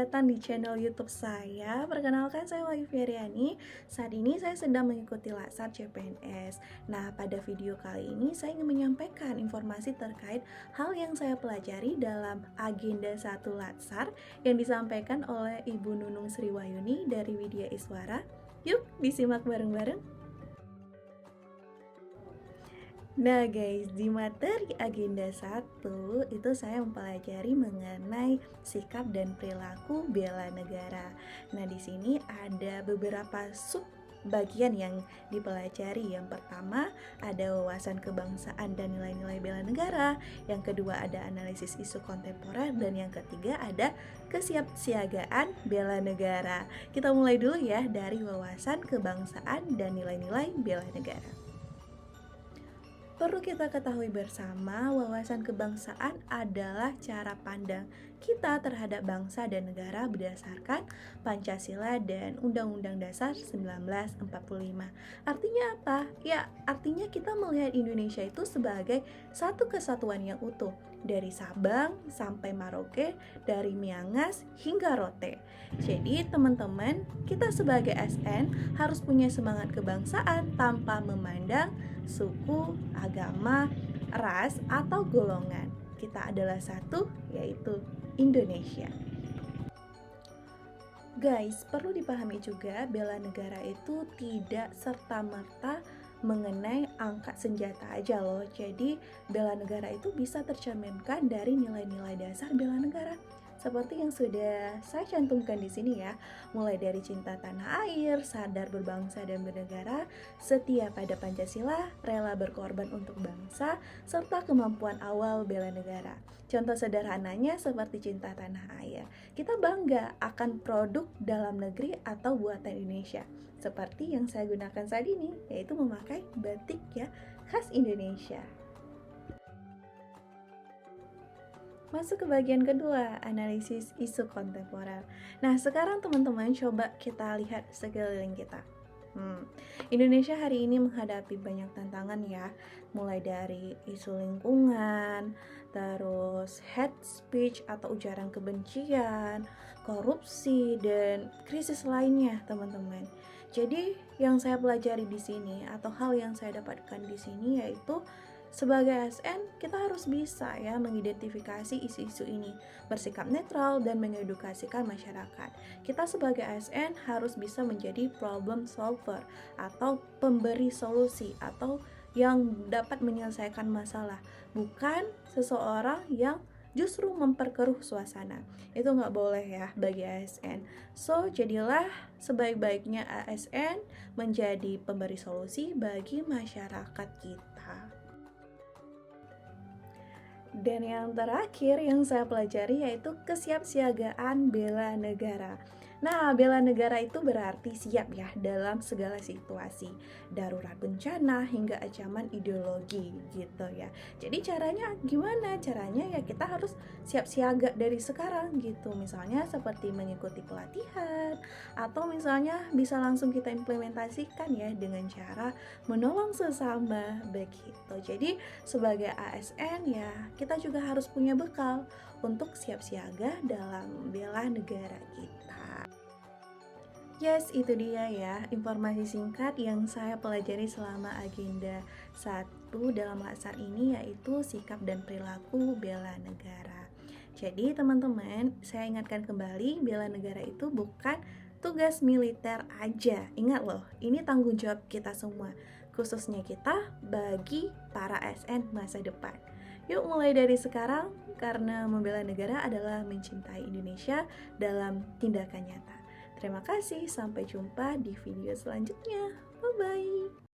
datang di channel YouTube saya. Perkenalkan, saya Wahyu Feryani. Saat ini saya sedang mengikuti Latsar CPNS. Nah, pada video kali ini saya ingin menyampaikan informasi terkait hal yang saya pelajari dalam agenda 1 Latsar yang disampaikan oleh Ibu Nunung Sriwayuni dari Widya Iswara. Yuk, disimak bareng-bareng. Nah guys, di materi agenda 1 itu saya mempelajari mengenai sikap dan perilaku bela negara. Nah, di sini ada beberapa sub bagian yang dipelajari. Yang pertama ada wawasan kebangsaan dan nilai-nilai bela negara. Yang kedua ada analisis isu kontemporer, dan yang ketiga ada kesiapsiagaan bela negara. Kita mulai dulu ya dari wawasan kebangsaan dan nilai-nilai bela negara. Perlu kita ketahui bersama, wawasan kebangsaan adalah cara pandang kita terhadap bangsa dan negara berdasarkan Pancasila dan Undang-Undang Dasar 1945. Artinya apa? Ya, artinya kita melihat Indonesia itu sebagai satu kesatuan yang utuh, dari Sabang sampai Merauke, dari Miangas hingga Rote. Jadi teman-teman, kita sebagai ASN harus punya semangat kebangsaan tanpa memandang suku, agama, ras, atau golongan. Kita adalah satu, yaitu Indonesia. Guys, perlu dipahami juga bela negara itu tidak serta-merta mengenai angkat senjata aja loh. Jadi bela negara itu bisa tercerminkan dari nilai-nilai dasar bela negara. Seperti yang sudah saya cantumkan di sini ya, mulai dari cinta tanah air, sadar berbangsa dan bernegara, setia pada Pancasila, rela berkorban untuk bangsa, serta kemampuan awal bela negara. Contoh sederhananya seperti cinta tanah air. Kita bangga akan produk dalam negeri atau buatan Indonesia, seperti yang saya gunakan saat ini, yaitu memakai batik ya, khas Indonesia. Masuk ke bagian kedua, analisis isu kontemporer. Nah, sekarang teman-teman coba kita lihat sekeliling kita. Indonesia hari ini menghadapi banyak tantangan ya, mulai dari isu lingkungan, terus hate speech atau ujaran kebencian, korupsi, dan krisis lainnya, teman-teman. Jadi, yang saya pelajari di sini atau hal yang saya dapatkan di sini yaitu sebagai ASN, kita harus bisa ya mengidentifikasi isu-isu ini, bersikap netral dan mengedukasikan masyarakat. Kita sebagai ASN harus bisa menjadi problem solver atau pemberi solusi atau yang dapat menyelesaikan masalah, bukan seseorang yang justru memperkeruh suasana. Itu nggak boleh ya bagi ASN. So, jadilah sebaik-baiknya ASN menjadi pemberi solusi bagi masyarakat kita. Dan yang terakhir yang saya pelajari yaitu kesiapsiagaan bela negara. Nah, bela negara itu berarti siap ya dalam segala situasi, darurat bencana hingga ancaman ideologi gitu ya. Jadi caranya gimana? Caranya ya kita harus siap siaga dari sekarang gitu. Misalnya seperti mengikuti pelatihan, atau misalnya bisa langsung kita implementasikan ya dengan cara menolong sesama begitu. Jadi sebagai ASN ya kita juga harus punya bekal untuk siap siaga dalam bela negara kita. Yes, itu dia ya informasi singkat yang saya pelajari selama agenda 1 dalam Latsar ini, yaitu sikap dan perilaku bela negara. Jadi teman-teman, saya ingatkan kembali, bela negara itu bukan tugas militer aja. Ingat loh, ini tanggung jawab kita semua, khususnya kita bagi para ASN masa depan. Yuk mulai dari sekarang, karena membela negara adalah mencintai Indonesia dalam tindakan nyata. Terima kasih, sampai jumpa di video selanjutnya. Bye-bye.